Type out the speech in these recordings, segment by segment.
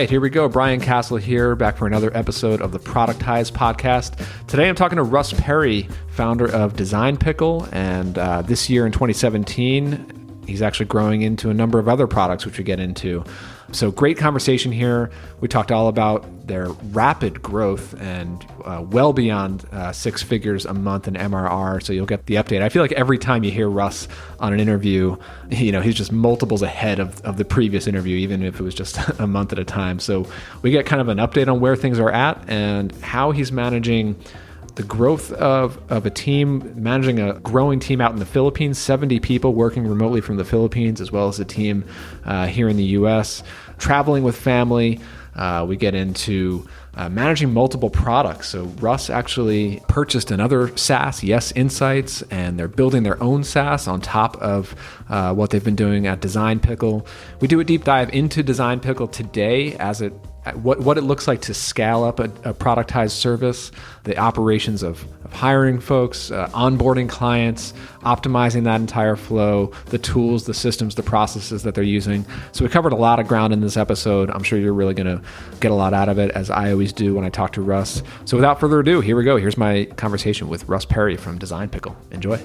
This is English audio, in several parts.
right, here we go. Brian Castle here, back for another episode of the Productized podcast. Today I'm talking to Russ Perry, founder of Design Pickle, and this year in 2017, he's actually growing into a number of other products, which we get into. So great conversation here. We talked all about their rapid growth and well beyond 6 figures a month in MRR. So you'll get the update. I feel like every time you hear Russ on an interview, he's just multiples ahead of the previous interview, even if it was just a month at a time. So we get kind of an update on where things are at and how he's managing the growth of a team, managing a growing team out in the Philippines, 70 people working remotely from the Philippines, as well as a team here in the US, traveling with family. We get into managing multiple products. So Russ actually purchased another SaaS, YesInsights, and they're building their own SaaS on top of what they've been doing at Design Pickle. We do a deep dive into Design Pickle today as what it looks like to scale up a productized service, the operations of hiring folks, onboarding clients, optimizing that entire flow, the tools, the systems, the processes that they're using. So we covered a lot of ground in this episode. I'm sure you're really going to get a lot out of it, as I always do when I talk to Russ. So without further ado, here we go. Here's my conversation with Russ Perry from Design Pickle. Enjoy.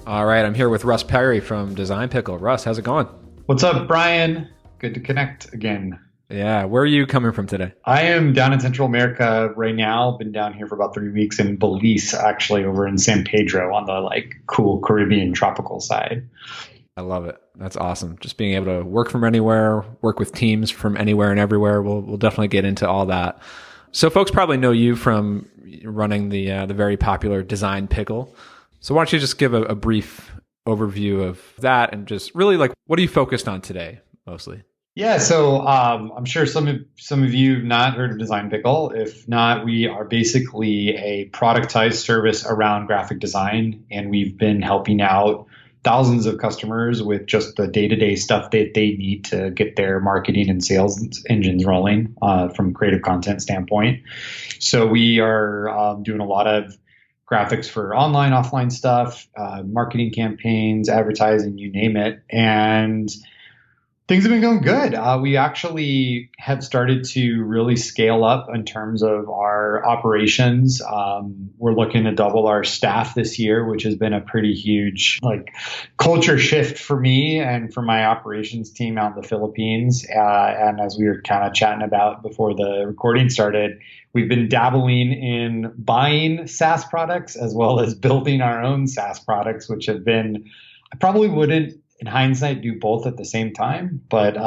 All right, I'm here with Russ Perry from Design Pickle. Russ, how's it going? What's up, Brian? Good to connect again. Yeah, where are you coming from today? I am down in Central America right now. Been down here for about 3 weeks in Belize, actually, over in San Pedro on the cool Caribbean tropical side. I love it. That's awesome. Just being able to work from anywhere, work with teams from anywhere and everywhere. We'll definitely get into all that. So folks probably know you from running the very popular Design Pickle. So why don't you just give a brief overview of that and just really what are you focused on today mostly? Yeah, so I'm sure some of you have not heard of Design Pickle. If not, we are basically a productized service around graphic design, and we've been helping out thousands of customers with just the day-to-day stuff that they need to get their marketing and sales engines rolling from a creative content standpoint. So we are doing a lot of graphics for online, offline stuff, marketing campaigns, advertising, you name it. And things have been going good. We actually have started to really scale up in terms of our operations. We're looking to double our staff this year, which has been a pretty huge culture shift for me and for my operations team out in the Philippines. And as we were kind of chatting about before the recording started, we've been dabbling in buying SaaS products as well as building our own SaaS products, which have been, I probably wouldn't, in hindsight, do both at the same time, but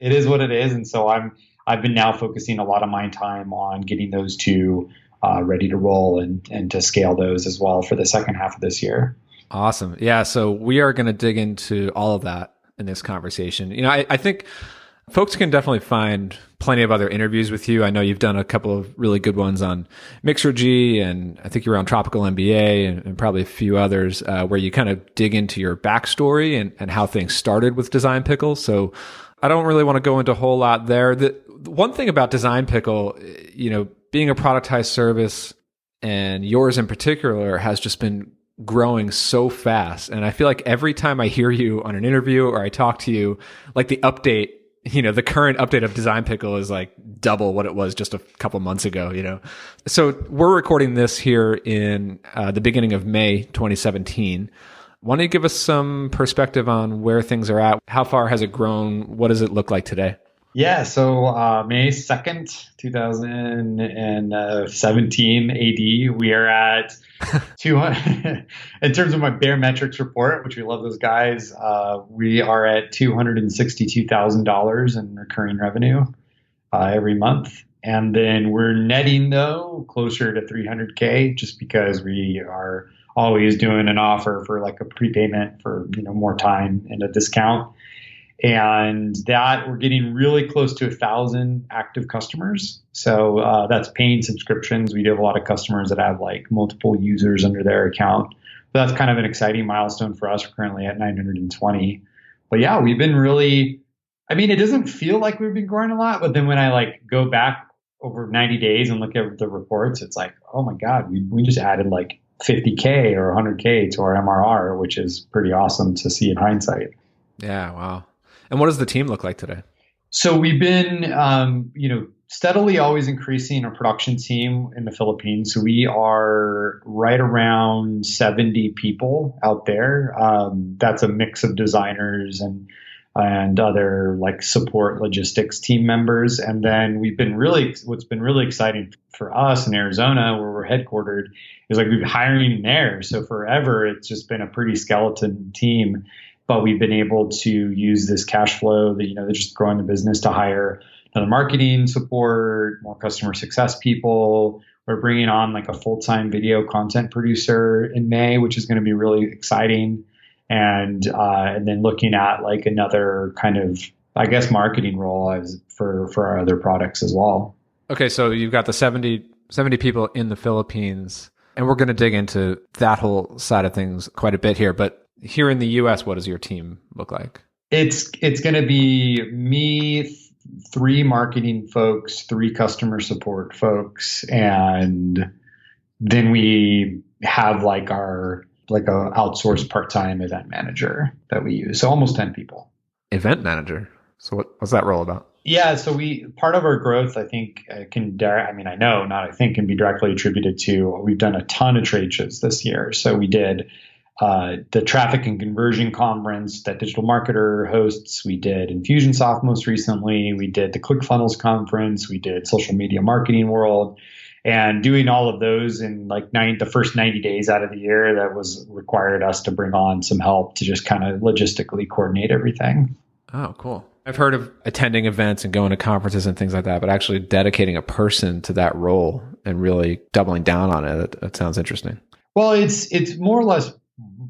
it is what it is. And so I've been now focusing a lot of my time on getting those two ready to roll and to scale those as well for the second half of this year. Awesome. Yeah. So we are going to dig into all of that in this conversation. I think folks can definitely find plenty of other interviews with you. I know you've done a couple of really good ones on Mixergy, and I think you're on Tropical MBA and probably a few others where you kind of dig into your backstory and how things started with Design Pickle. So I don't really want to go into a whole lot there. The one thing about Design Pickle, being a productized service, and yours in particular, has just been growing so fast. And I feel like every time I hear you on an interview or I talk to you, the update, the current update of Design Pickle is double what it was just a couple months ago, So we're recording this here in the beginning of May 2017. Why don't you give us some perspective on where things are at? How far has it grown? What does it look like today? Yeah, so May 2nd, 2017 AD, we are at 200, in terms of my Bare Metrics report, which we love those guys, we are at $262,000 in recurring revenue every month. And then we're netting, though, closer to 300K just because we are always doing an offer for a prepayment for more time and a discount. And that we're getting really close to 1,000 active customers. So that's paying subscriptions. We do have a lot of customers that have multiple users under their account. So that's kind of an exciting milestone for us. We're currently at 920. But yeah, we've been really, it doesn't feel like we've been growing a lot. But then when I go back over 90 days and look at the reports, it's like, oh my God, we just added like 50K or 100K to our MRR, which is pretty awesome to see in hindsight. Yeah, wow. And what does the team look like today? So we've been, steadily always increasing our production team in the Philippines. So we are right around 70 people out there. That's a mix of designers and other like support logistics team members. And then what's been really exciting for us in Arizona, where we're headquartered, is like we've been hiring there. So forever, it's just been a pretty skeleton team. But we've been able to use this cash flow that, they're just growing the business to hire another marketing support, more customer success people. We're bringing on like a full-time video content producer in May, which is going to be really exciting. And then looking at like another kind of, I guess, marketing role for our other products as well. Okay, so you've got the 70 people in the Philippines, and we're going to dig into that whole side of things quite a bit here. But here in the US, what does your team look like? It's going to be me, 3 marketing folks, 3 customer support folks, and then we have like a outsourced part-time event manager that we use. So almost 10 people. Event manager. So what's that role about? Yeah, so part of our growth, I think, can be directly attributed to we've done a ton of trade shows this year. So we did the Traffic and Conversion Conference that Digital Marketer hosts. We did Infusionsoft most recently. We did the ClickFunnels Conference. We did Social Media Marketing World. And doing all of those in like the first 90 days out of the year, that was required us to bring on some help to just kind of logistically coordinate everything. Oh, cool. I've heard of attending events and going to conferences and things like that, but actually dedicating a person to that role and really doubling down on it, that sounds interesting. Well, it's more or less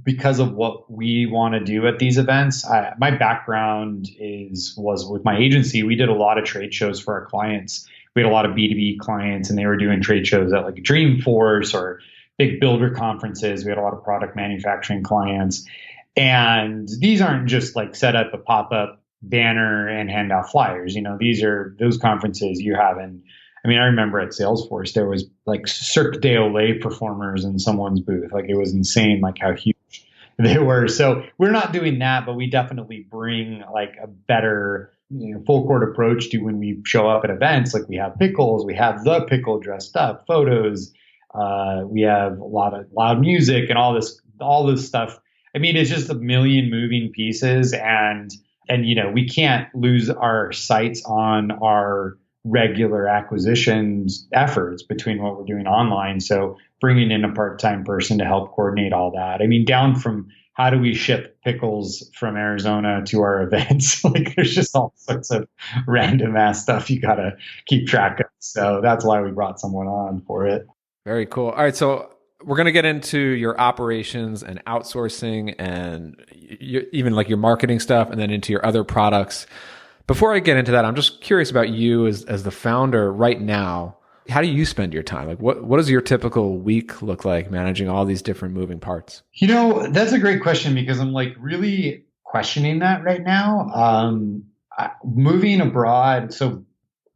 because of what we want to do at these events. My background was with my agency. We did a lot of trade shows for our clients. We had a lot of B2B clients, and they were doing trade shows at like Dreamforce or big builder conferences. We had a lot of product manufacturing clients. And these aren't just like set up a pop-up banner and hand out flyers. These are those conferences you have in. I remember at Salesforce, there was like Cirque du Soleil performers in someone's booth. Like it was insane, like how huge they were. So we're not doing that, but we definitely bring like a better, full court approach to when we show up at events. Like we have pickles, we have the pickle dressed up, photos. We have a lot of loud music and all this stuff. It's just a million moving pieces, and we can't lose our sights on our regular acquisitions efforts between what we're doing online. So bringing in a part-time person to help coordinate all that. Down from how do we ship pickles from Arizona to our events? Like there's just all sorts of random ass stuff you got to keep track of. So that's why we brought someone on for it. Very cool. All right. So we're going to get into your operations and outsourcing and even like your marketing stuff, and then into your other products. Before I get into that, I'm just curious about you as the founder right now. How do you spend your time? Like what does your typical week look like managing all these different moving parts? That's a great question, because I'm like really questioning that right now. Moving abroad. So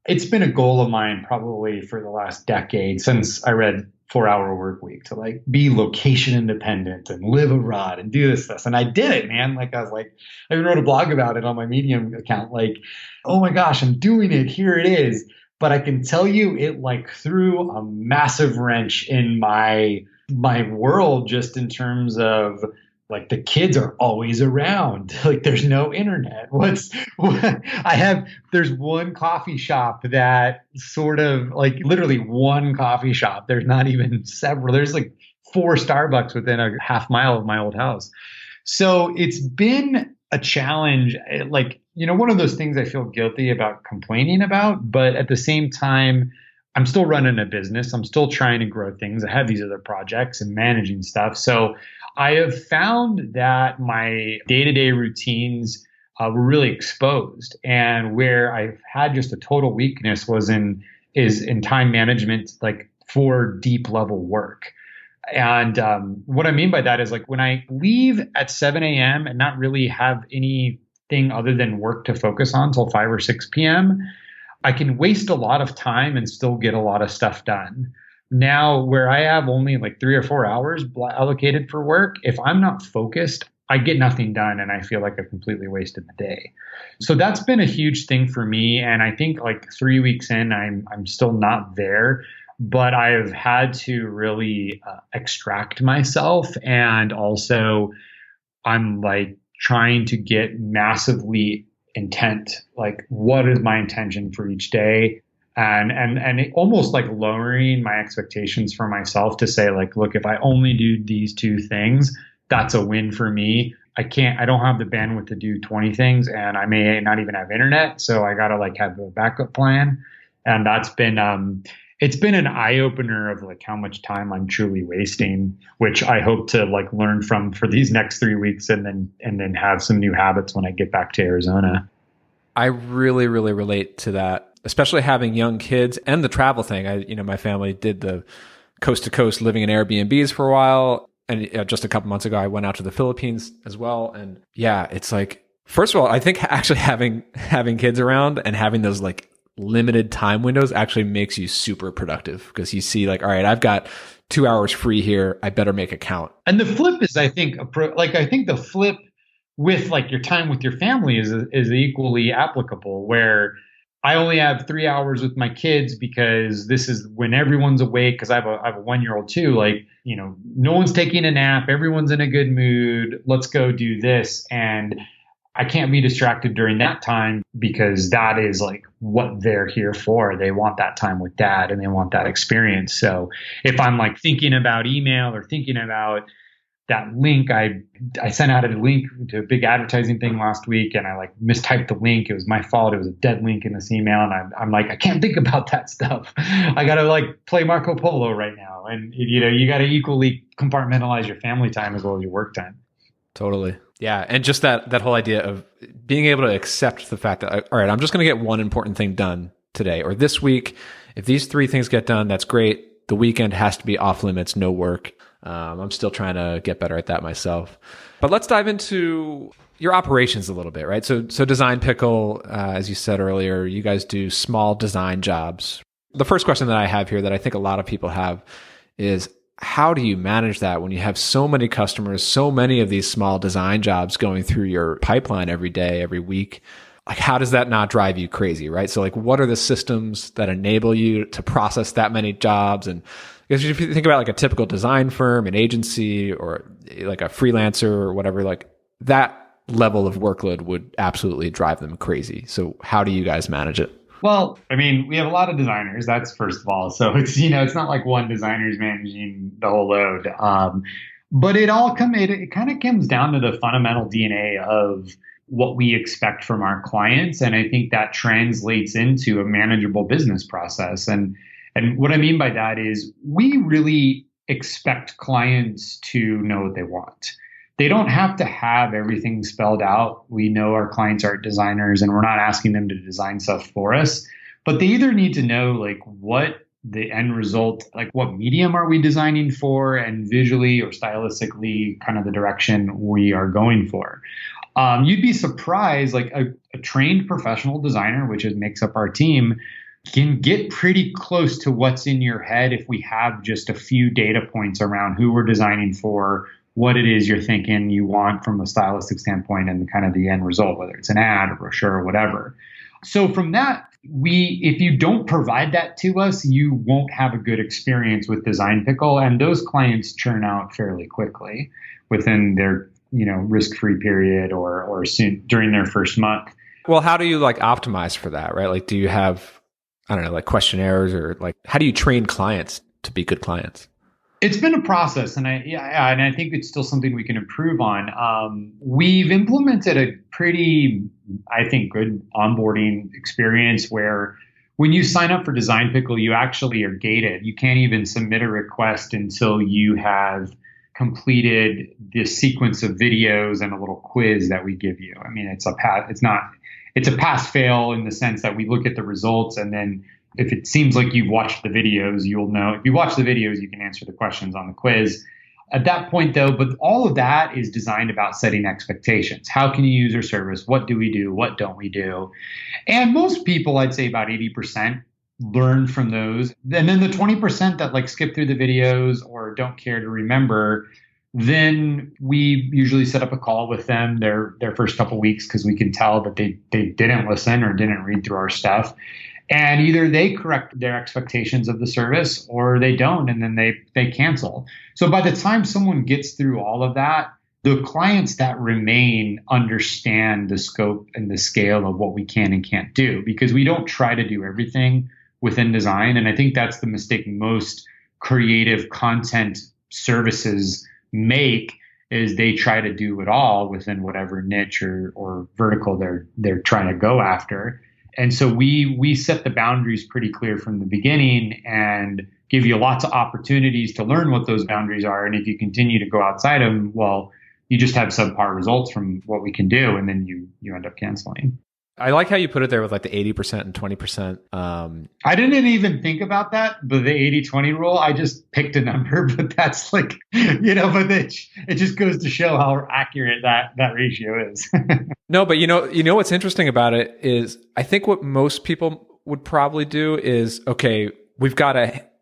it's been a goal of mine probably for the last decade, since I read 4-Hour Work Week, to like be location independent and live abroad and do this stuff. And I did it, man. Like I even wrote a blog about it on my Medium account. Like, oh my gosh, I'm doing it. Here it is. But I can tell you it like threw a massive wrench in my world, just in terms of like the kids are always around. Like there's no internet. There's one coffee shop that sort of like literally one coffee shop. There's not even several. There's like 4 Starbucks within a half mile of my old house. So it's been a challenge. Like, one of those things I feel guilty about complaining about, but at the same time, I'm still running a business. I'm still trying to grow things. I have these other projects and managing stuff. So I have found that my day-to-day routines were really exposed, and where I've had just a total weakness is in time management, like for deep level work. And what I mean by that is like when I leave at 7 a.m. and not really have anything other than work to focus on till 5 or 6 p.m., I can waste a lot of time and still get a lot of stuff done. Now, where I have only like 3 or 4 hours allocated for work, if I'm not focused, I get nothing done and I feel like I've completely wasted the day. So that's been a huge thing for me. And I think like 3 weeks in, I'm still not there, but I've had to really extract myself. And also, I'm like trying to get massively intent. Like, what is my intention for each day? And it almost like lowering my expectations for myself to say like, look, if I only do these 2 things, that's a win for me. I don't have the bandwidth to do 20 things, and I may not even have internet. So I got to like have a backup plan. And that's been, it's been an eye opener of like how much time I'm truly wasting, which I hope to like learn from for these next 3 weeks and then have some new habits when I get back to Arizona. I really, really relate to that, especially having young kids and the travel thing. My family did the coast to coast living in Airbnbs for a while. And just a couple months ago, I went out to the Philippines as well. And yeah, it's like, first of all, I think actually having kids around and having those like limited time windows actually makes you super productive, because you see like, all right, I've got 2 hours free here. I better make it count. And the flip is, I think, I think the flip with like your time with your family is equally applicable, where I only have 3 hours with my kids because this is when everyone's awake, because I have a 1-year-old too. Like, no one's taking a nap. Everyone's in a good mood. Let's go do this. And I can't be distracted during that time, because that is like what they're here for. They want that time with dad and they want that experience. So if I'm like thinking about email or thinking about that link, I sent out a link to a big advertising thing last week, and I like mistyped the link. It was my fault. It was a dead link in this email. And I'm like, I can't think about that stuff. I got to like play Marco Polo right now. And you got to equally compartmentalize your family time as well as your work time. Totally. Yeah. And just that whole idea of being able to accept the fact that, all right, I'm just going to get one important thing done today or this week. If these 3 things get done, that's great. The weekend has to be off limits, no work. I'm still trying to get better at that myself. But let's dive into your operations a little bit, right? So Design Pickle, as you said earlier, you guys do small design jobs. The first question that I have here that I think a lot of people have is, how do you manage that when you have so many customers, so many of these small design jobs going through your pipeline every day, every week? Like, how does that not drive you crazy, right? So like, what are the systems that enable you to process that many jobs? And because if you think about like a typical design firm, an agency, or like a freelancer or whatever, like that level of workload would absolutely drive them crazy. So how do you guys manage it? Well, I mean, we have a lot of designers, that's first of all. So it's, it's not like one designer is managing the whole load. But it kind of comes down to the fundamental DNA of what we expect from our clients. And I think that translates into a manageable business process. And what I mean by that is, we really expect clients to know what they want. They don't have to have everything spelled out. We know our clients are designers, and we're not asking them to design stuff for us, but they either need to know like what the end result, like what medium are we designing for, and visually or stylistically kind of the direction we are going for. You'd be surprised, like a trained professional designer, which makes up our team, can get pretty close to what's in your head if we have just a few data points around who we're designing for, what it is you're thinking you want from a stylistic standpoint, and kind of the end result, whether it's an ad or brochure or whatever. So from that, if you don't provide that to us, you won't have a good experience with Design Pickle, and those clients churn out fairly quickly within their risk-free period or soon during their first month. Well, how do you like optimize for that, right? Like, do you have, I don't know, like questionnaires, or like, how do you train clients to be good clients? It's been a process, and I think it's still something we can improve on. We've implemented a pretty, I think, good onboarding experience where when you sign up for Design Pickle, you actually are gated. You can't even submit a request until you have completed this sequence of videos and a little quiz that we give you. I mean, it's a pass fail in the sense that we look at the results, and then if it seems like you've watched the videos, you'll know. If you watch the videos, you can answer the questions on the quiz. At that point, though, but all of that is designed about setting expectations. How can you use our service? What do we do? What don't we do? And most people, I'd say about 80%, learn from those. And then the 20% that like skip through the videos or don't care to remember, then we usually set up a call with them their first couple of weeks because we can tell that they didn't listen or didn't read through our stuff. And either they correct their expectations of the service or they don't, and then they cancel. So by the time someone gets through all of that, the clients that remain understand the scope and the scale of what we can and can't do, because we don't try to do everything within design. And I think that's the mistake most creative content services make, is they try to do it all within whatever niche or vertical they're trying to go after. And so we set the boundaries pretty clear from the beginning and give you lots of opportunities to learn what those boundaries are. And if you continue to go outside of them, well, you just have subpar results from what we can do, and then you end up canceling. I like how you put it there with like the 80% and 20%. I didn't even think about that, but the 80-20 rule, I just picked a number, but that's like, but it just goes to show how accurate that ratio is. No, but you know what's interesting about it is I think what most people would probably do is, okay, we've got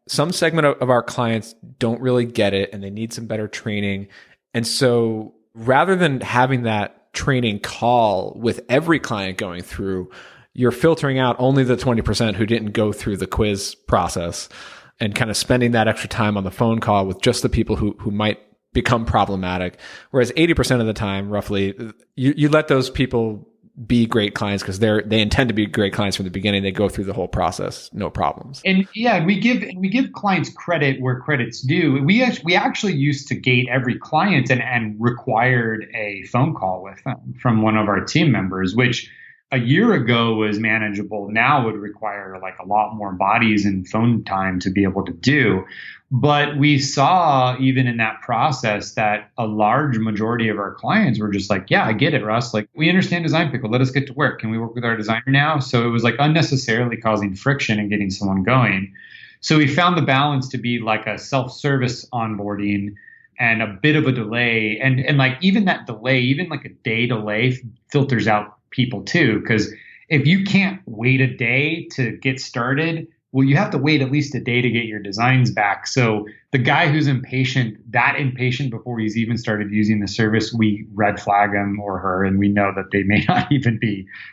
some segment of our clients don't really get it and they need some better training. And so rather than having that training call with every client going through, you're filtering out only the 20% who didn't go through the quiz process and kind of spending that extra time on the phone call with just the people who might become problematic. Whereas 80% of the time, roughly, you let those people be great clients because they intend to be great clients from the beginning. They go through the whole process, no problems. And yeah, we give clients credit where credit's due. We actually used to gate every client and required a phone call with them from one of our team members, which a year ago was manageable. Now would require like a lot more bodies and phone time to be able to do. But we saw even in that process that a large majority of our clients were just like, yeah, I get it, Russ. Like, we understand Design Pickle. Let us get to work. Can we work with our designer now? So it was like unnecessarily causing friction and getting someone going. So we found the balance to be like a self-service onboarding and a bit of a delay. And like even that delay, even like a day delay filters out people too. Because if you can't wait a day to get started, well, you have to wait at least a day to get your designs back. So the guy who's impatient before he's even started using the service, we red flag him or her, and we know that they may not even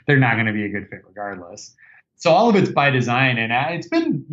they're not going to be a good fit regardless. So all of it's by design. And it's been,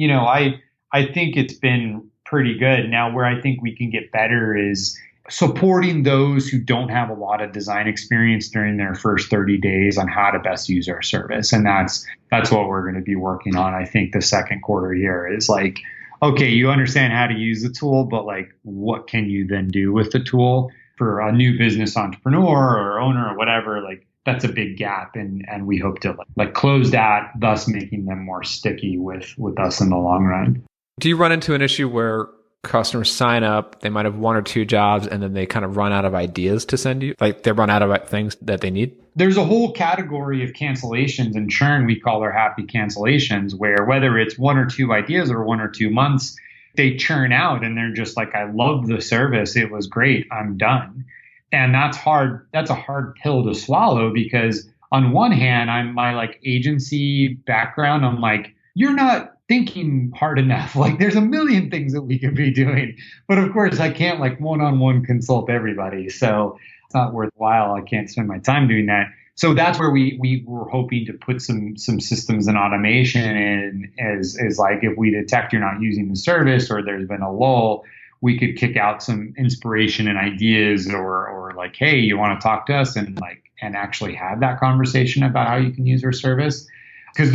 I think it's been pretty good. Now, where I think we can get better is supporting those who don't have a lot of design experience during their first 30 days on how to best use our service. And that's what we're going to be working on. I think the second quarter here is like, okay, you understand how to use the tool, but like, what can you then do with the tool for a new business entrepreneur or owner or whatever? Like, that's a big gap. And we hope to like close that, thus making them more sticky with us in the long run. Do you run into an issue where customers sign up, they might have one or two jobs, and then they kind of run out of ideas to send you? Like they run out of things that they need? There's a whole category of cancellations and churn we call our happy cancellations, where whether it's one or two ideas or 1 or 2 months, they churn out and they're just like, I love the service. It was great. I'm done. And that's hard. That's a hard pill to swallow, because on one hand, my like agency background, I'm like, you're not thinking hard enough. Like there's a million things that we could be doing, but of course I can't like one-on-one consult everybody. So it's not worthwhile. I can't spend my time doing that. So that's where we were hoping to put some systems and automation in, as like, if we detect you're not using the service or there's been a lull, we could kick out some inspiration and ideas, or like, hey, you want to talk to us, and actually have that conversation about how you can use our service. Because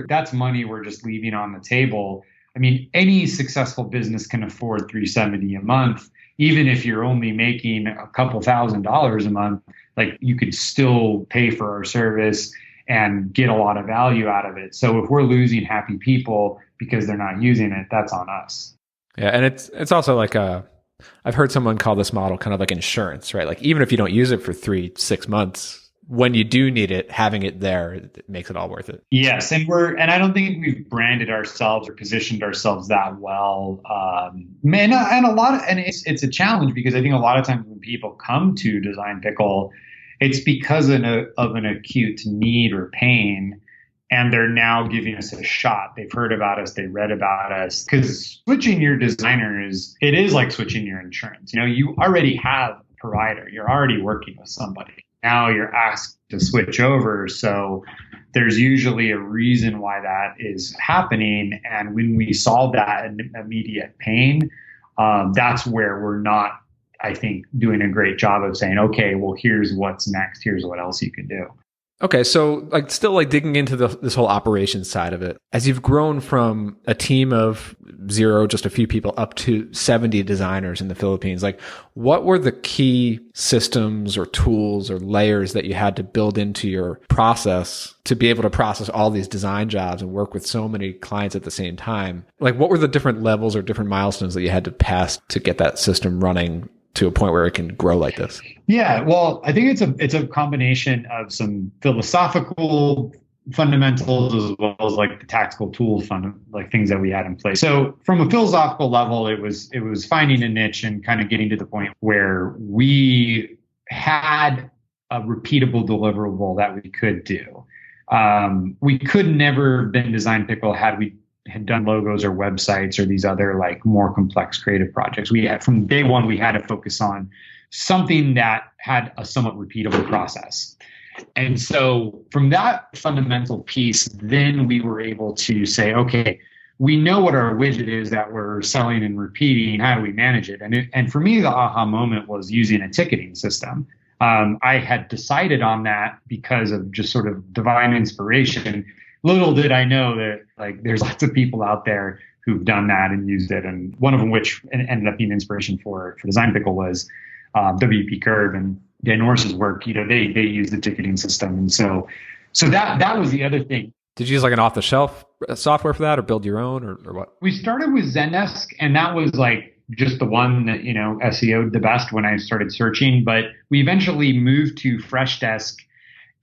that's money we're just leaving on the table. I mean, any successful business can afford $370 a month, even if you're only making a couple $1,000s a month. Like, you could still pay for our service and get a lot of value out of it. So if we're losing happy people because they're not using it, that's on us. Yeah, and it's also like I've heard someone call this model kind of like insurance, right? Like even if you don't use it for 3-6 months, when you do need it, having it there, it makes it all worth it. Yes, and I don't think we've branded ourselves or positioned ourselves that well. And it's a challenge because I think a lot of times when people come to Design Pickle, it's because of an acute need or pain, and they're now giving us a shot. They've heard about us, they read about us. Because switching your designer is like switching your insurance. You already have a provider, you're already working with somebody. Now you're asked to switch over. So there's usually a reason why that is happening. And when we solve that immediate pain, that's where we're not, I think, doing a great job of saying, okay, well, here's what's next. Here's what else you can do. Okay, so still digging into this whole operations side of it, as you've grown from a team of 0, just a few people, up to 70 designers in the Philippines, what were the key systems or tools or layers that you had to build into your process to be able to process all these design jobs and work with so many clients at the same time? What were the different levels or different milestones that you had to pass to get that system running to a point where it can grow like this? Yeah, well, I think it's a combination of some philosophical fundamentals as well as the tactical tool things that we had in place. So from a philosophical level, it was finding a niche and kind of getting to the point where we had a repeatable deliverable that we could do. We could never have been Design Pickle had we had done logos or websites or these other more complex creative projects. We had, from day one, we had to focus on something that had a somewhat repeatable process. And so from that fundamental piece, then we were able to say, okay, we know what our widget is that we're selling and repeating. How do we manage it? And for me, the aha moment was using a ticketing system. I had decided on that because of just sort of divine inspiration. Little did I know that there's lots of people out there who've done that and used it. And one of them, which ended up being inspiration for Design Pickle, was WP Curve and Dan Norris's work. They use the ticketing system. And so that was the other thing. Did you use an off-the-shelf software for that, or build your own, or what? We started with Zendesk, and that was just the one that, SEO'd the best when I started searching. But we eventually moved to Freshdesk.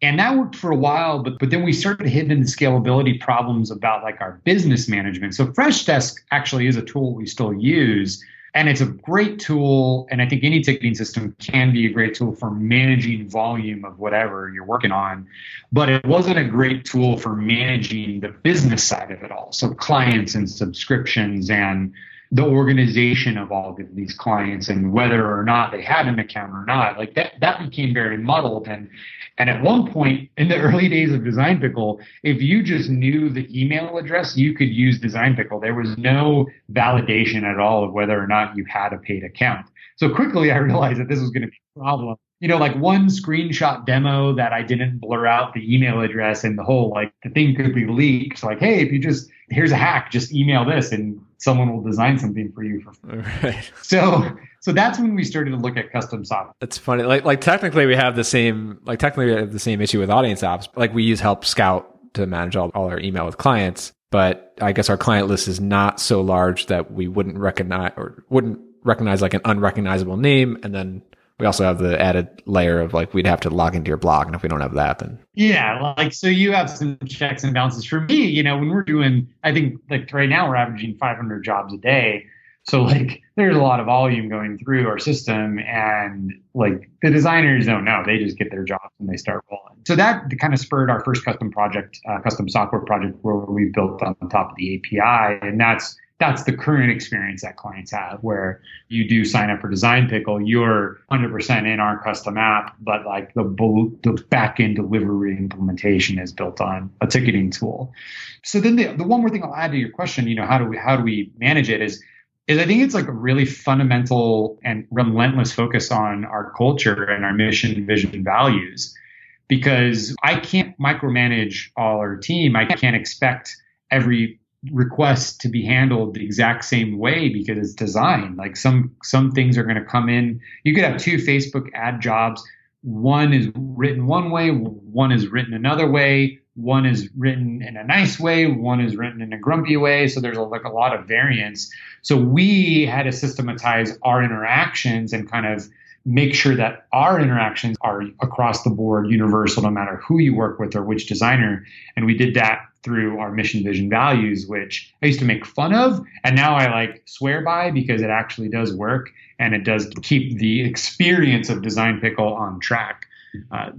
And that worked for a while, but then we started hitting into scalability problems about our business management. So Freshdesk actually is a tool we still use, and it's a great tool. And I think any ticketing system can be a great tool for managing volume of whatever you're working on, but it wasn't a great tool for managing the business side of it all. So clients and subscriptions and the organization of all of these clients and whether or not they had an account or not, that became very muddled. And at one point in the early days of Design Pickle, if you just knew the email address, you could use Design Pickle. There was no validation at all of whether or not you had a paid account. So quickly I realized that this was going to be a problem. One screenshot demo that I didn't blur out the email address and the whole, the thing could be leaked. Hey, if you here's a hack, just email this and someone will design something for you for free. Right. So that's when we started to look at custom software. It's funny. Technically we have the same issue with audience apps. We use Help Scout to manage all our email with clients, but I guess our client list is not so large that we wouldn't recognize an unrecognizable name. And then we also have the added layer of we'd have to log into your blog. And if we don't have that, then. Yeah. So you have some checks and balances. For me, when we're doing, I think right now we're averaging 500 jobs a day. So there's a lot of volume going through our system, and the designers don't know. They just get their jobs and they start rolling. So that kind of spurred our first custom software project where we built on top of the API. And that's the current experience that clients have, where you do sign up for Design Pickle, you're 100% in our custom app, but the back-end delivery implementation is built on a ticketing tool. So then the one more thing I'll add to your question, how do we manage it is I think it's a really fundamental and relentless focus on our culture and our mission, vision, and values, because I can't micromanage all our team. I can't expect every request to be handled the exact same way because it's design. Some things are going to come in. You could have 2 Facebook ad jobs. One is written one way, one is written another way. One is written in a nice way, one is written in a grumpy way. So there's a lot of variance. So we had to systematize our interactions and kind of make sure that our interactions are across the board, universal, no matter who you work with or which designer. And we did that through our mission, vision, values, which I used to make fun of. And now I like swear by because it actually does work. And it does keep the experience of Design Pickle on track.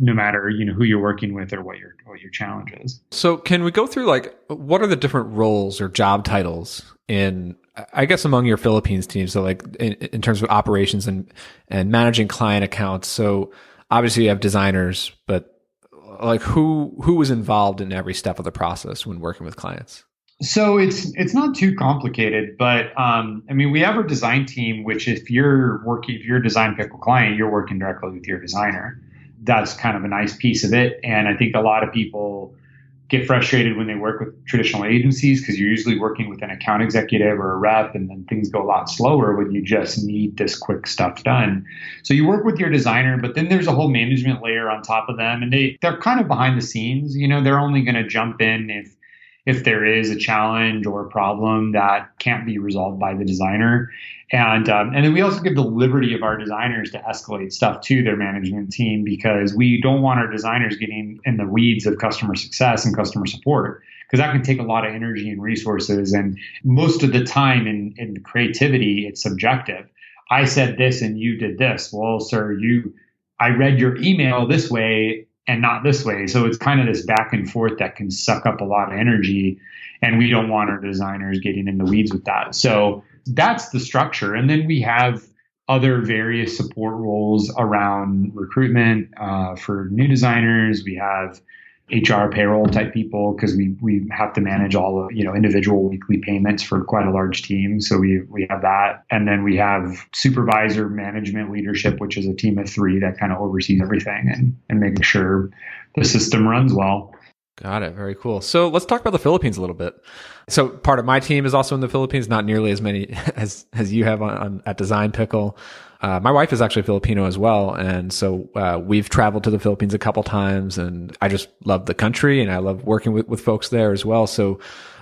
No matter who you're working with or what your challenge is. So can we go through like what are the different roles or job titles in, I guess, among your Philippines team? So like in terms of operations and managing client accounts. So obviously you have designers, but like who was involved in every step of the process when working with clients? So it's not too complicated, but we have a design team, which if you're a Design Pickle client, you're working directly with your designer. That's kind of a nice piece of it. And I think a lot of people get frustrated when they work with traditional agencies because you're usually working with an account executive or a rep, and then things go a lot slower when you just need this quick stuff done. So you work with your designer, but then there's a whole management layer on top of them, and they're kind of behind the scenes. They're only going to jump in if there is a challenge or a problem that can't be resolved by the designer. And then we also give the liberty of our designers to escalate stuff to their management team because we don't want our designers getting in the weeds of customer success and customer support because that can take a lot of energy and resources. And most of the time in creativity, it's subjective. I said this and you did this. Well, sir, I read your email this way and not this way. So it's kind of this back and forth that can suck up a lot of energy. And we don't want our designers getting in the weeds with that. So that's the structure. And then we have other various support roles around recruitment for new designers. We have HR payroll type people because we have to manage all of individual weekly payments for quite a large team. So we have that. And then we have supervisor management leadership, which is a team of 3 that kind of oversees everything and making sure the system runs well. Got it. Very cool. So let's talk about the Philippines a little bit. So part of my team is also in the Philippines, not nearly as many as you have at Design Pickle. My wife is actually Filipino as well. And so we've traveled to the Philippines a couple times, and I just love the country and I love working with folks there as well. So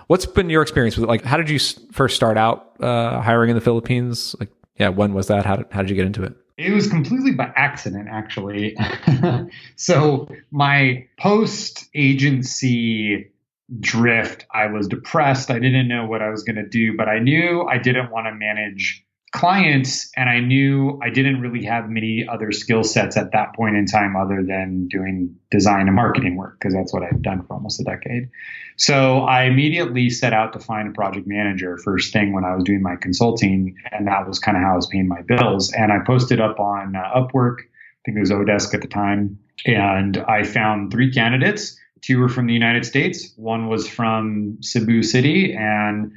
what's been your experience with it? Like, how did you first start out hiring in the Philippines? Like, yeah, when was that? How did you get into it? It was completely by accident, actually. So my post-agency drift, I was depressed. I didn't know what I was going to do, but I knew I didn't want to manage clients, and I knew I didn't really have many other skill sets at that point in time other than doing design and marketing work, because that's what I've done for almost a decade. So I immediately set out to find a project manager first thing when I was doing my consulting, and that was kind of how I was paying my bills. And I posted up on Upwork, I think it was Odesk at the time, and I found 3 candidates. 2 were from the United States. 1 was from Cebu City, and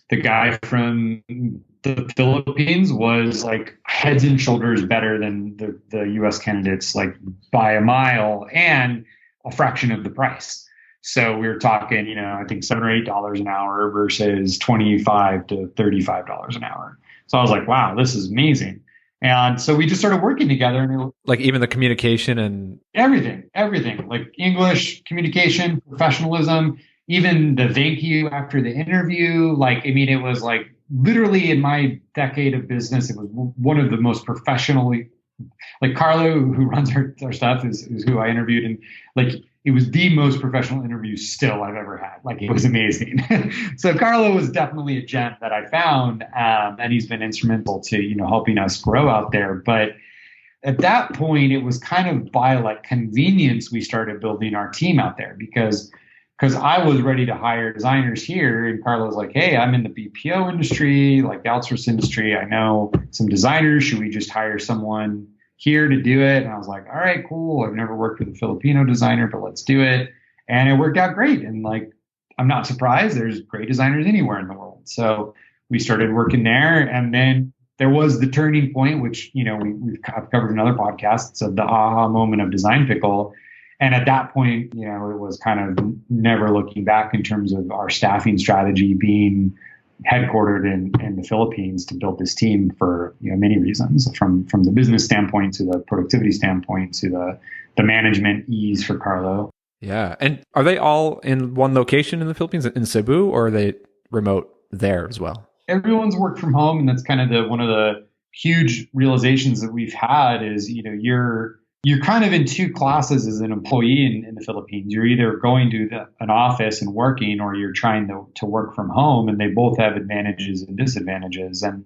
the guy from the Philippines was like heads and shoulders better than the US candidates, like by a mile, and a fraction of the price. So we were talking, I think $7 or $8 an hour versus $25 to $35 an hour. So I was like, wow, this is amazing. And so we just started working together, and like even the communication and everything, like English, communication, professionalism, even the thank you after the interview. It was like literally in my decade of business, it was one of the most professionally, like Carlo, who runs our stuff, is who I interviewed. And it was the most professional interview still I've ever had. It was amazing. So Carlo was definitely a gem that I found. And he's been instrumental to, helping us grow out there. But at that point, it was kind of by convenience, we started building our team out there because I was ready to hire designers here, and Carlo's like, hey, I'm in the BPO industry, the outsource industry. I know some designers. Should we just hire someone here to do it? And I was like, all right, cool. I've never worked with a Filipino designer, but let's do it. And it worked out great. And I'm not surprised. There's great designers anywhere in the world. So we started working there. And then there was the turning point, which, I've covered in other podcasts, of the aha moment of Design Pickle. And at that point, it was kind of never looking back in terms of our staffing strategy being headquartered in the Philippines to build this team for many reasons, from the business standpoint to the productivity standpoint to the management ease for Carlo. Yeah. And are they all in one location in the Philippines, in Cebu, or are they remote there as well? Everyone's worked from home, and that's kind of one of the huge realizations that we've had is, you're kind of in two classes as an employee in the Philippines. You're either going to an office and working, or you're trying to work from home, and they both have advantages and disadvantages. And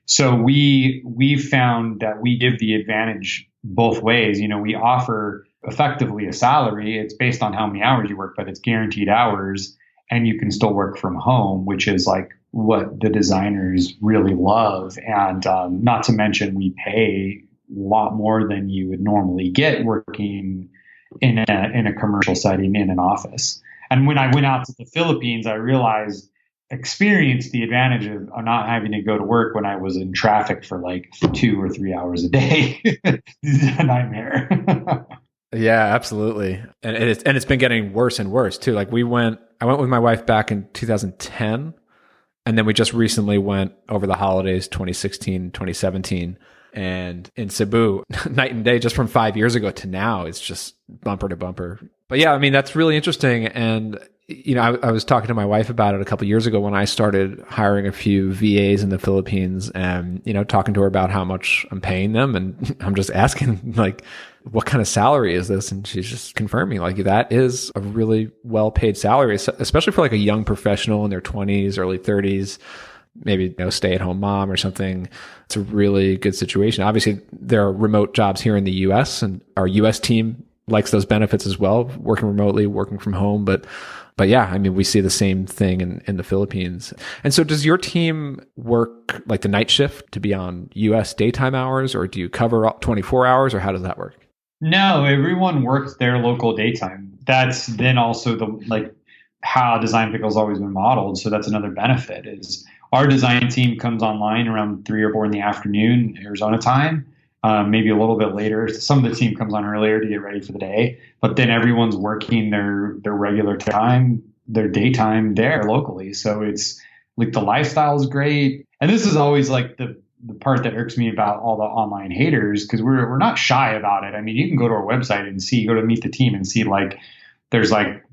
so we found that we give the advantage both ways. We offer effectively a salary. It's based on how many hours you work, but it's guaranteed hours, and you can still work from home, which is like what the designers really love. And not to mention, we pay a lot more than you would normally get working in a commercial setting in an office. And when I went out to the Philippines, I experienced the advantage of not having to go to work when I was in traffic for like 2 or 3 hours a day. It's a nightmare. Yeah, absolutely. And it's been getting worse and worse too. Like I went with my wife back in 2010, and then we just recently went over the holidays, 2016, 2017. And in Cebu, night and day, just from 5 years ago to now, it's just bumper to bumper. But yeah, I mean, that's really interesting. And, I was talking to my wife about it a couple of years ago when I started hiring a few VAs in the Philippines, and, talking to her about how much I'm paying them. And I'm just asking, like, what kind of salary is this? And she's just confirming, like, that is a really well-paid salary, especially for like a young professional in their 20s, early 30s. Maybe stay-at-home mom or something. It's a really good situation. Obviously, there are remote jobs here in the U.S., and our U.S. team likes those benefits as well, working remotely, working from home. But yeah, I mean, we see the same thing in the Philippines. And so does your team work like the night shift to be on U.S. daytime hours, or do you cover 24 hours, or how does that work? No, everyone works their local daytime. That's then also how Design Pickle's always been modeled. So that's another benefit is our design team comes online around 3 or 4 in the afternoon, Arizona time, maybe a little bit later. Some of the team comes on earlier to get ready for the day, but then everyone's working their regular time, their daytime there locally. So it's like the lifestyle is great. And this is always like the part that irks me about all the online haters, because we're not shy about it. I mean, you can go to our website and go to Meet the Team and see like there's like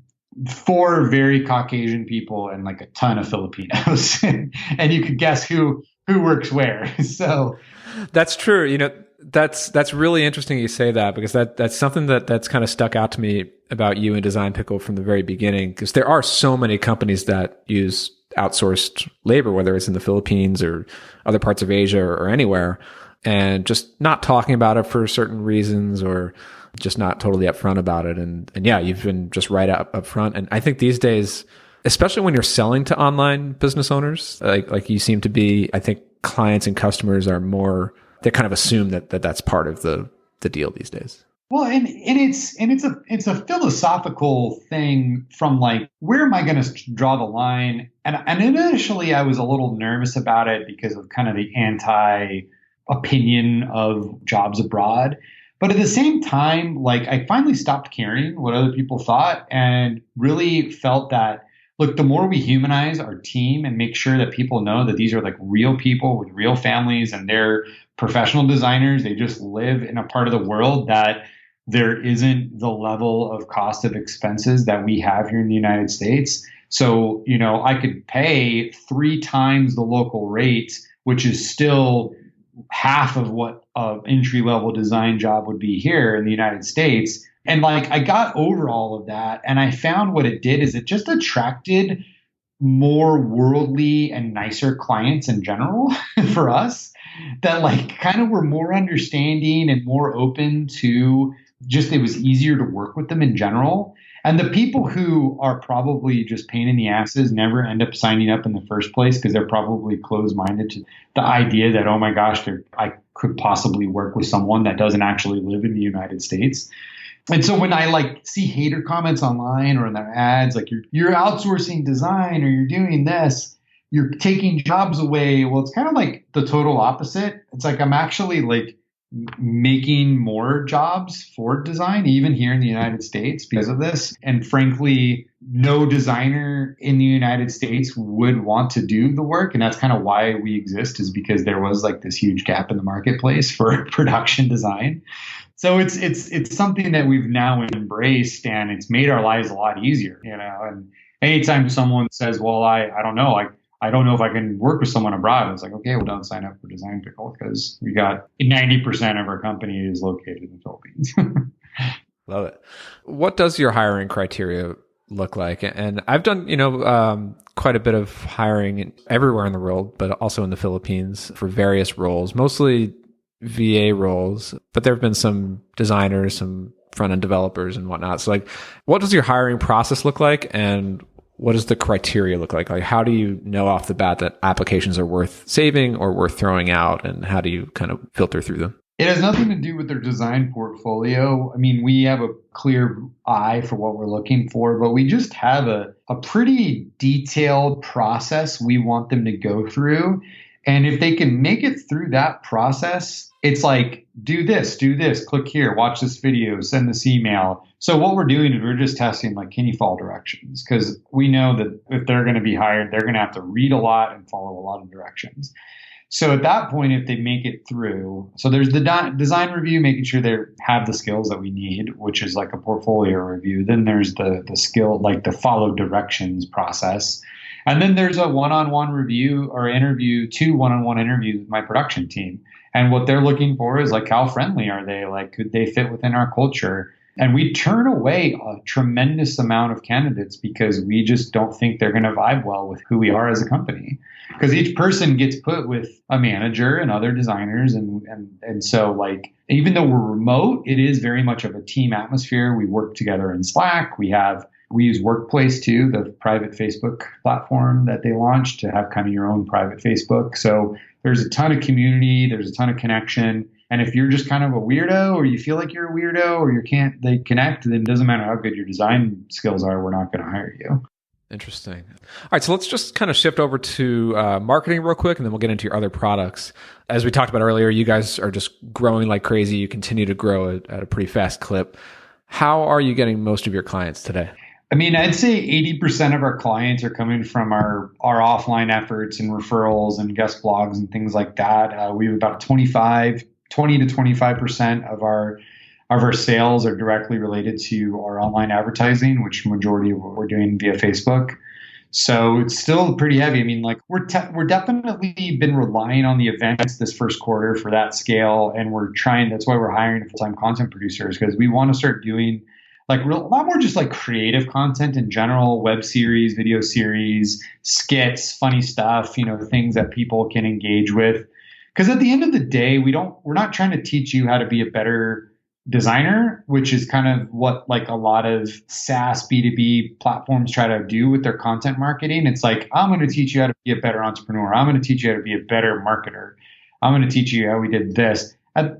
4 very Caucasian people and like a ton of Filipinos, and you could guess who works where. So that's true. That's really interesting you say that, because that's something that's kind of stuck out to me about you and Design Pickle from the very beginning, because there are so many companies that use outsourced labor, whether it's in the Philippines or other parts of Asia or anywhere, and just not talking about it for certain reasons, or just not totally upfront about it. And yeah, you've been just right up front. And I think these days, especially when you're selling to online business owners, like you seem to be, I think clients and customers are more, they kind of assume that's part of the deal these days. Well, and it's a philosophical thing from like, where am I going to draw the line? And initially I was a little nervous about it because of kind of the anti-opinion of jobs abroad. But at the same time, like, I finally stopped caring what other people thought, and really felt that, look, the more we humanize our team and make sure that people know that these are like real people with real families, and they're professional designers, they just live in a part of the world that there isn't the level of cost of expenses that we have here in the United States. So, I could pay 3 times the local rate, which is still half of what an entry-level design job would be here in the United States. And like, I got over all of that, and I found what it did is it just attracted more worldly and nicer clients in general for us, that like kind of were more understanding and more open to just, it was easier to work with them in general. And the people who are probably just pain in the asses never end up signing up in the first place, because they're probably closed-minded to the idea that, oh my gosh, I could possibly work with someone that doesn't actually live in the United States. And so when I like see hater comments online or in their ads, like you're outsourcing design, or you're doing this, you're taking jobs away. Well, it's kind of like the total opposite. It's like I'm actually like making more jobs for design, even here in the United States, because of this. And frankly, no designer in the United States would want to do the work. And that's kind of why we exist, is because there was like this huge gap in the marketplace for production design. So it's something that we've now embraced, and it's made our lives a lot easier, And anytime someone says, well, I don't know, I don't know if I can work with someone abroad. It's like, okay, well, don't sign up for Design Pickle because we got 90% of our company is located in the Philippines. Love it. What does your hiring criteria look like? And I've done, quite a bit of hiring everywhere in the world, but also in the Philippines for various roles, mostly VA roles, but there have been some designers, some front-end developers and whatnot. So like, what does your hiring process look like? And what does the criteria look like? Like, how do you know off the bat that applications are worth saving or worth throwing out? And how do you kind of filter through them? It has nothing to do with their design portfolio. I mean, we have a clear eye for what we're looking for, but we just have a pretty detailed process we want them to go through. And if they can make it through that process, it's like, do this, click here, watch this video, send this email. So what we're doing is we're just testing, like, can you follow directions? Because we know that if they're going to be hired, they're going to have to read a lot and follow a lot of directions. So at that point, if they make it through, so there's the design review, making sure they have the skills that we need, which is like a portfolio review. Then there's the skill, like the follow directions process. And then there's a one-on-one review or interview, 2 one-on-one interviews with my production team. And what they're looking for is like, how friendly are they? Like, could they fit within our culture? And we turn away a tremendous amount of candidates because we just don't think they're going to vibe well with who we are as a company. Because each person gets put with a manager and other designers. And so, like, even though we're remote, it is very much of a team atmosphere. We work together in Slack. We use Workplace too, the private Facebook platform that they launched to have kind of your own private Facebook. So there's a ton of community. There's a ton of connection. And if you're just kind of a weirdo or you feel like you're a weirdo or they connect, then it doesn't matter how good your design skills are, we're not going to hire you. Interesting. All right, so let's just kind of shift over to marketing real quick, and then we'll get into your other products. As we talked about earlier, you guys are just growing like crazy. You continue to grow at a pretty fast clip. How are you getting most of your clients today? I mean, I'd say 80% of our clients are coming from our offline efforts and referrals and guest blogs and things like that. We have about 20 to 25% of our sales are directly related to our online advertising, which majority of what we're doing via Facebook. So it's still pretty heavy. I mean, like we're definitely been relying on the events this first quarter for that scale. And that's why we're hiring full-time content producers, because we want to start doing like a lot more just like creative content in general, web series, video series, skits, funny stuff, things that people can engage with. Because at the end of the day, we're not trying to teach you how to be a better designer, which is kind of what like a lot of SaaS B2B platforms try to do with their content marketing. It's like, I'm going to teach you how to be a better entrepreneur. I'm going to teach you how to be a better marketer. I'm going to teach you how we did this.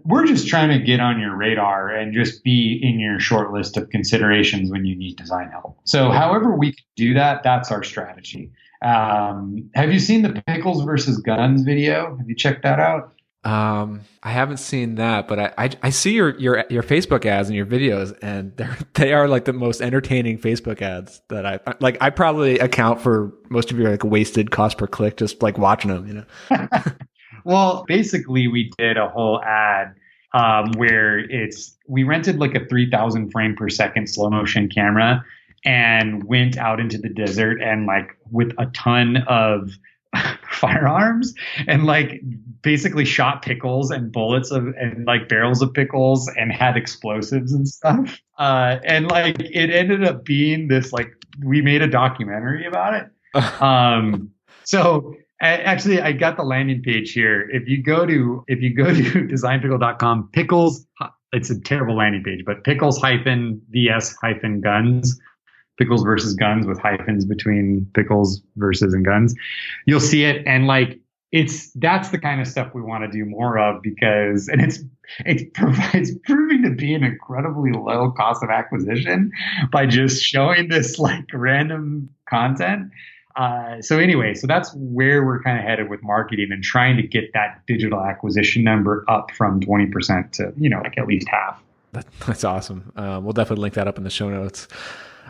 We're just trying to get on your radar and just be in your short list of considerations when you need design help. So however we can do that, that's our strategy. Have you seen the Pickles versus Guns video? Have you checked that out? I haven't seen that, but I see your Facebook ads and your videos, and they are like the most entertaining Facebook ads that I probably account for most of your like wasted cost per click just like watching them, Well, basically we did a whole ad where we rented like a 3,000 frame per second slow motion camera and went out into the desert and like with a ton of firearms and like basically shot pickles and bullets and like barrels of pickles and had explosives and stuff. And like it ended up being this, like, we made a documentary about it. So actually I got the landing page here. If you go to designpickle.com, pickles, it's a terrible landing page, but pickles-vs-guns, pickles versus guns with hyphens between pickles versus and guns. You'll see it. And like, that's the kind of stuff we want to do more of because it's proving to be an incredibly low cost of acquisition by just showing this like random content. So that's where we're kind of headed with marketing and trying to get that digital acquisition number up from 20% to, like at least half. That's awesome. We'll definitely link that up in the show notes.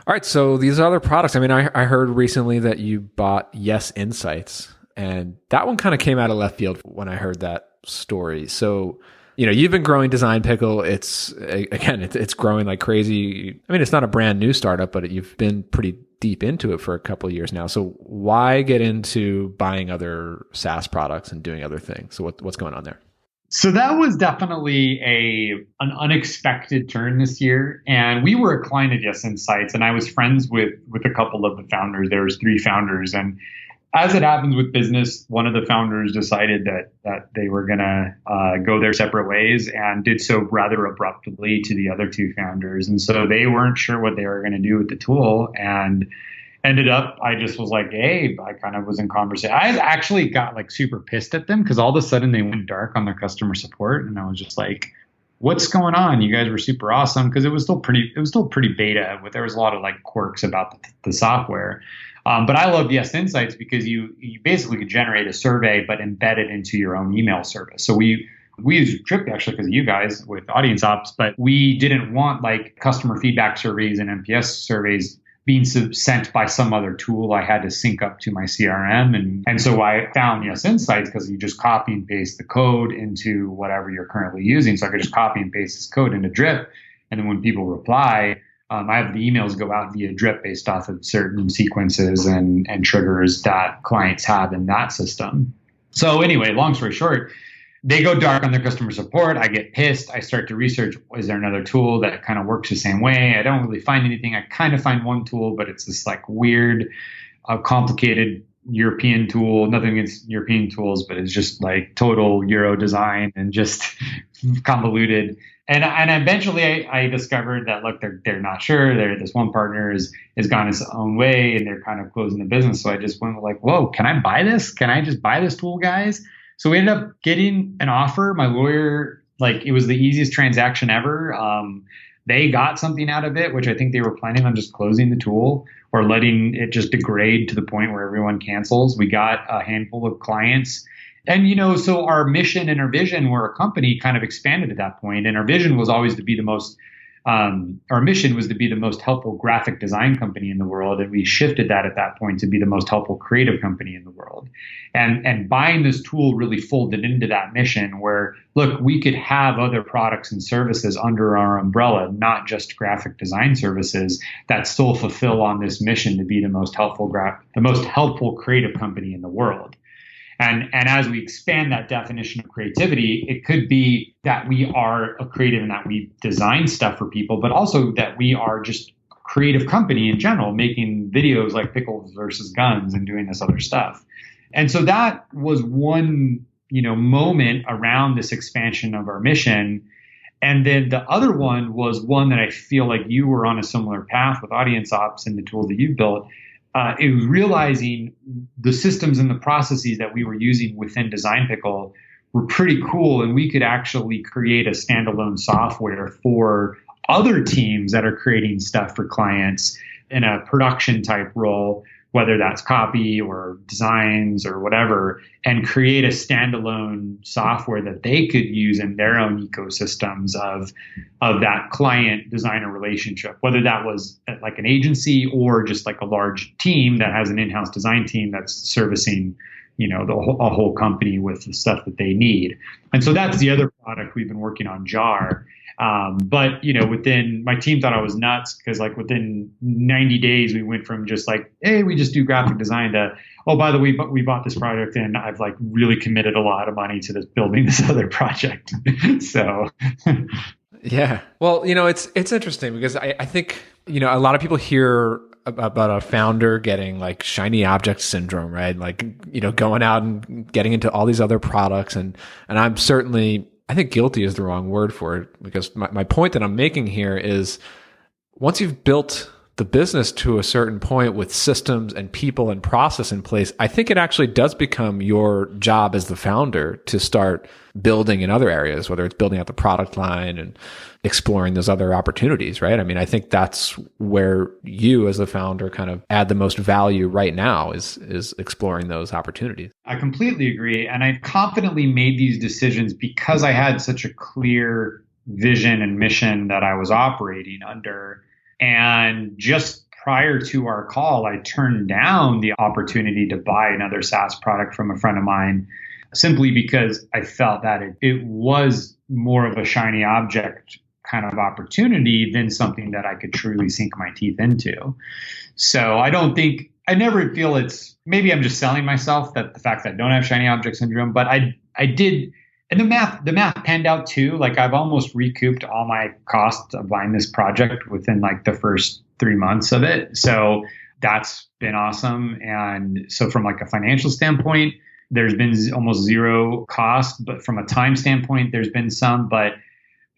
All right. So these other products, I mean, I heard recently that you bought YesInsights, and that one kind of came out of left field when I heard that story. So, you've been growing Design Pickle. It's growing like crazy. I mean, it's not a brand new startup, but you've been pretty deep into it for a couple of years now. So why get into buying other SaaS products and doing other things? So what's going on there? So that was definitely an unexpected turn this year. And we were a client of YesInsights, and I was friends with a couple of the founders. There was 3 founders. And as it happens with business, one of the founders decided that they were going to go their separate ways, and did so rather abruptly to the other 2 founders. And so they weren't sure what they were going to do with the tool, and ended up, I just was like, hey, I kind of was in conversation. I actually got like super pissed at them because all of a sudden they went dark on their customer support. And I was just like, what's going on? You guys were super awesome, because it was still pretty beta, but there was a lot of like quirks about the software. But I love YesInsights because you basically could generate a survey, but embed it into your own email service. So we used Drip actually because of you guys with Audience Ops, but we didn't want like customer feedback surveys and NPS surveys being sent by some other tool. I had to sync up to my CRM. And so I found YesInsights because you just copy and paste the code into whatever you're currently using. So I could just copy and paste this code into Drip. And then when people reply, I have the emails go out via Drip based off of certain sequences and triggers that clients have in that system. So anyway, long story short, they go dark on their customer support. I get pissed. I start to research, is there another tool that kind of works the same way? I don't really find anything. I kind of find one tool, but it's this like weird, complicated European tool. Nothing against European tools, but it's just like total Euro design and just convoluted. And eventually I discovered that, look, they're not sure. This one partner is gone its own way, and they're kind of closing the business. So I just went like, whoa, can I buy this? Can I just buy this tool, guys? So we ended up getting an offer. My lawyer, like, it was the easiest transaction ever. They got something out of it, which I think they were planning on just closing the tool or letting it just degrade to the point where everyone cancels. We got a handful of clients. And, so our mission and our vision, were a company kind of expanded at that point. And our vision was always to be our mission was to be the most helpful graphic design company in the world. And we shifted that at that point to be the most helpful creative company in the world. And buying this tool really folded into that mission where, look, we could have other products and services under our umbrella, not just graphic design services, that still fulfill on this mission to be the most helpful creative company in the world. And as we expand that definition of creativity, it could be that we are a creative and that we design stuff for people, but also that we are just a creative company in general, making videos like Pickles versus Guns and doing this other stuff. And so that was one, moment around this expansion of our mission. And then the other one was one that I feel like you were on a similar path with Audience Ops and the tools that you built. It was realizing the systems and the processes that we were using within Design Pickle were pretty cool, and we could actually create a standalone software for other teams that are creating stuff for clients in a production type role, whether that's copy or designs or whatever, and create a standalone software that they could use in their own ecosystems of that client designer relationship, whether that was like an agency or just like a large team that has an in-house design team that's servicing, a whole company with the stuff that they need. And so that's the other product we've been working on, Jar. But within my team thought I was nuts because like within 90 days, we went from just like, hey, we just do graphic design to, oh, by the way, we bought this product and I've like really committed a lot of money to building this other project. So. Yeah. Well, it's interesting because I think, a lot of people hear about a founder getting like shiny object syndrome, right? Like, going out and getting into all these other products. And I'm certainly, I think guilty is the wrong word for it, because my point that I'm making here is once you've built the business to a certain point with systems and people and process in place, I think it actually does become your job as the founder to start building in other areas, whether it's building out the product line and exploring those other opportunities, right? I mean, I think that's where you as the founder kind of add the most value right now is exploring those opportunities. I completely agree. And I confidently made these decisions because I had such a clear vision and mission that I was operating under. And just prior to our call, I turned down the opportunity to buy another SaaS product from a friend of mine simply because I felt that it was more of a shiny object kind of opportunity than something that I could truly sink my teeth into. So I never feel maybe I'm just selling myself that the fact that I don't have shiny object syndrome, but I did. And the math panned out too. Like I've almost recouped all my costs of buying this project within like the first 3 months of it. So that's been awesome. And so from like a financial standpoint, there's been almost zero cost, but from a time standpoint, there's been some. But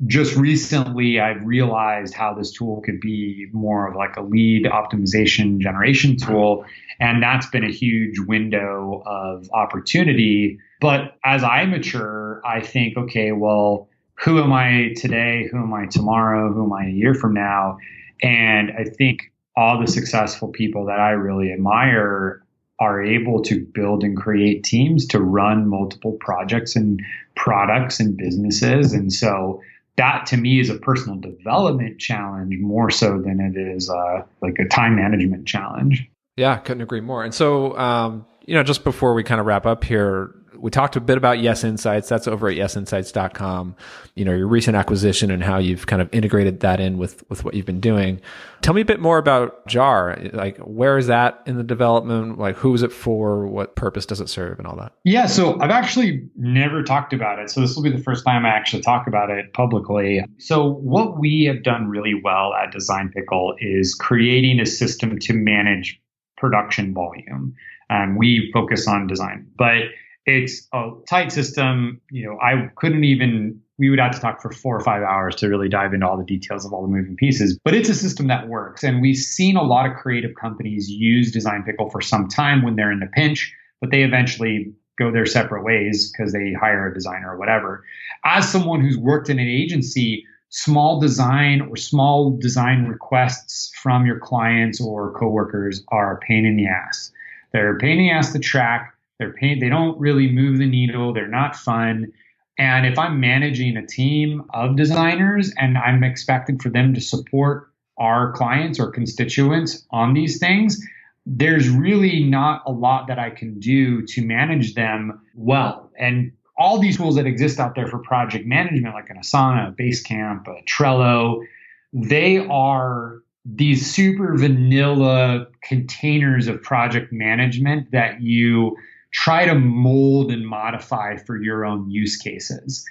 just recently, I've realized how this tool could be more of like a lead optimization generation tool. And that's been a huge window of opportunity. But as I mature, I think, okay, well, who am I today? Who am I tomorrow? Who am I a year from now? And I think all the successful people that I really admire are able to build and create teams to run multiple projects and products and businesses. And so that to me is a personal development challenge more so than it is like a time management challenge. Yeah, couldn't agree more. And so, just before we kind of wrap up here, we talked a bit about YesInsights. That's over at YesInsights.com. Your recent acquisition and how you've kind of integrated that in with what you've been doing. Tell me a bit more about JAR. Like, where is that in the development? Like, who is it for? What purpose does it serve and all that? Yeah, so I've actually never talked about it. So this will be the first time I actually talk about it publicly. So what we have done really well at Design Pickle is creating a system to manage production volume. And we focus on design, but it's a tight system. We would have to talk for 4 or 5 hours to really dive into all the details of all the moving pieces, but it's a system that works. And we've seen a lot of creative companies use Design Pickle for some time when they're in a pinch, but they eventually go their separate ways because they hire a designer or whatever. As someone who's worked in an agency, small design requests from your clients or coworkers are a pain in the ass. They're a pain in the ass to track. They don't really move the needle. They're not fun. And if I'm managing a team of designers and I'm expected for them to support our clients or constituents on these things, there's really not a lot that I can do to manage them well. And all these tools that exist out there for project management, like an Asana, a Basecamp, a Trello, they are these super vanilla containers of project management that you try to mold and modify for your own use cases.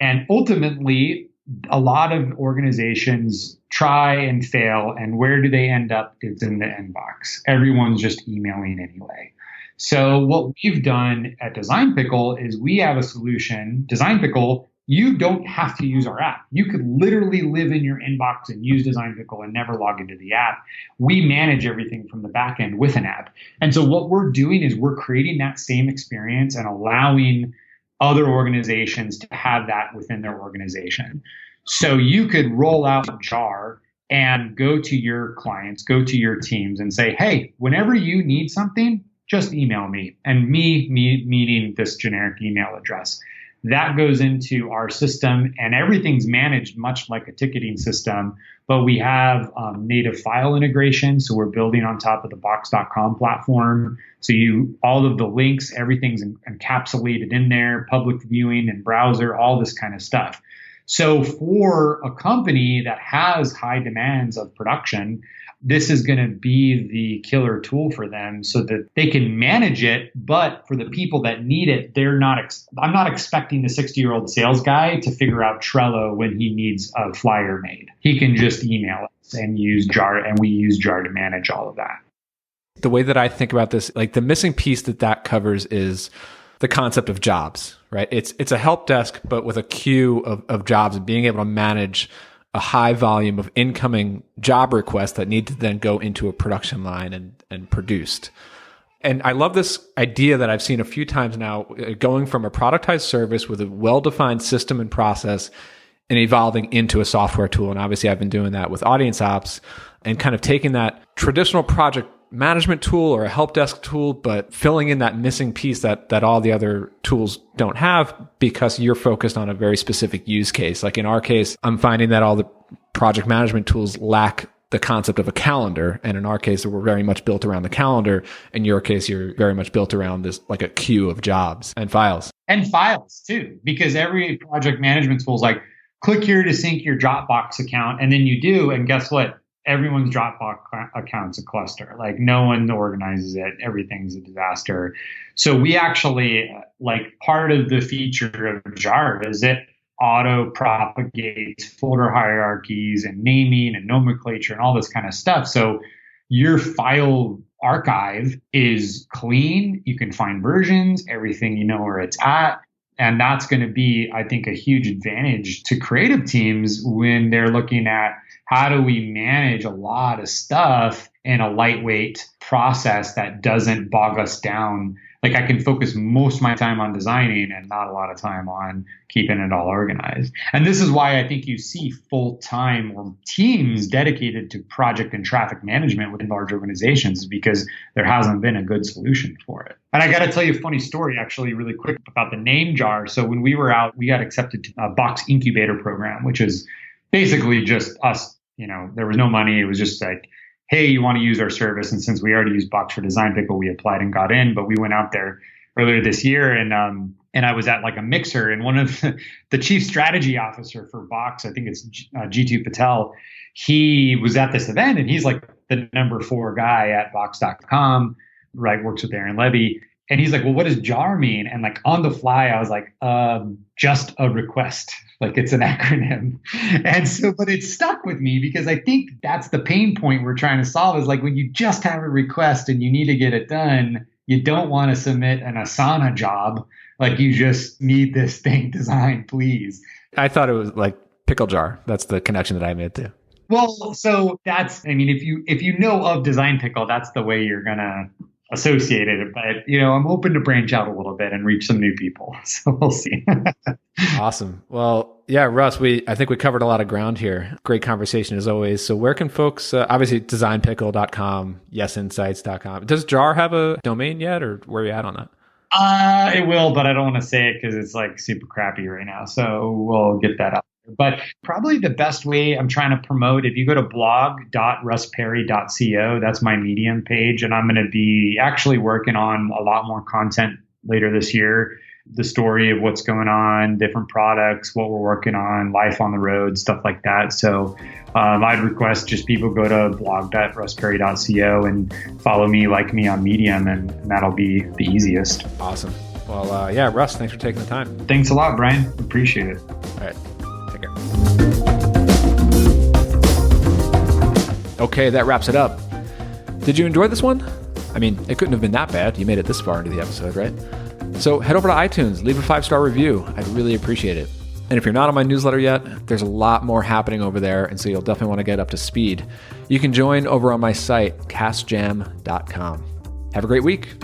And ultimately, a lot of organizations try and fail. And where do they end up? It's in the inbox. Everyone's just emailing anyway. So what we've done at Design Pickle is we have a solution. Design Pickle, you don't have to use our app. You could literally live in your inbox and use Design Pickle and never log into the app. We manage everything from the back end with an app. And so what we're doing is we're creating that same experience and allowing other organizations to have that within their organization. So you could roll out JAR and go to your clients, go to your teams and say, hey, whenever you need something, just email me. And me meaning this generic email address. That goes into our system and everything's managed much like a ticketing system, but we have native file integration. So we're building on top of the box.com platform. So all of the links, everything's encapsulated in there, public viewing and browser, all this kind of stuff. So for a company that has high demands of production, this is going to be the killer tool for them so that they can manage it. But for the people that need it, I'm not expecting the 60-year-old sales guy to figure out Trello when he needs a flyer made. He can just email us and use JAR, and we use JAR to manage all of that. The way that I think about this, like the missing piece that covers is the concept of jobs, right? It's a help desk, but with a queue of jobs and being able to manage a high volume of incoming job requests that need to then go into a production line and produced. And I love this idea that I've seen a few times now, going from a productized service with a well-defined system and process and evolving into a software tool. And obviously I've been doing that with Audience Ops and kind of taking that traditional project management tool or a help desk tool, but filling in that missing piece that all the other tools don't have because you're focused on a very specific use case. Like in our case, I'm finding that all the project management tools lack the concept of a calendar. And in our case, we're very much built around the calendar. In your case, you're very much built around this, like a queue of jobs and files. And files too, because every project management tool is like, click here to sync your Dropbox account. And then you do. And guess what? Everyone's Dropbox account's a cluster. Like no one organizes it. Everything's a disaster. So we actually, like part of the feature of Jar is it auto propagates folder hierarchies and naming and nomenclature and all this kind of stuff. So your file archive is clean. You can find versions, everything, you know where it's at. And that's going to be, I think, a huge advantage to creative teams when they're looking at how do we manage a lot of stuff in a lightweight process that doesn't bog us down. Like I can focus most of my time on designing and not a lot of time on keeping it all organized. And this is why I think you see full-time or teams dedicated to project and traffic management within large organizations because there hasn't been a good solution for it. And I got to tell you a funny story, actually, really quick about the name Jar. So when we were out, we got accepted to a Box Incubator program, which is basically just us. You know, there was no money. It was just like, hey, you want to use our service? And since we already use Box for Design Pickle, we applied and got in. But we went out there earlier this year, and I was at like a mixer, and one of the chief strategy officer for Box, I think it's G2 Patel, he was at this event, and he's like the number 4 guy at Box.com, right? Works with Aaron Levy. And he's like, well, what does JAR mean? And like on the fly, I was like, just a request. Like it's an acronym. And so, but it stuck with me because I think that's the pain point we're trying to solve is like when you just have a request and you need to get it done, you don't want to submit an Asana job. Like you just need this thing designed, please. I thought it was like pickle jar. That's the connection that I made too. Well, so that's, I mean, if you know of Design Pickle, that's the way you're going to associate it. But, you know, I'm hoping to branch out a little bit and reach some new people. So we'll see. Awesome. Well, yeah, Russ, I think we covered a lot of ground here. Great conversation as always. So where can folks, obviously designpickle.com, YesInsights.com. Does JAR have a domain yet or where are you at on that? It will, but I don't want to say it because it's like super crappy right now. So we'll get that out. But probably the best way I'm trying to promote, if you go to blog.russperry.co, that's my Medium page. And I'm going to be actually working on a lot more content later this year. The story of what's going on, different products, what we're working on, life on the road, stuff like that. So I'd request just people go to blog.russperry.co and follow me, like me on Medium, and that'll be the easiest. Awesome. Well, yeah, Russ, thanks for taking the time. Thanks a lot, Brian. Appreciate it. All right. Take care. Okay, that wraps it up. Did you enjoy this one? I mean, it couldn't have been that bad. You made it this far into the episode, right? So head over to iTunes, leave a 5-star review. I'd really appreciate it. And if you're not on my newsletter yet, there's a lot more happening over there, and so you'll definitely want to get up to speed. You can join over on my site, castjam.com. Have a great week.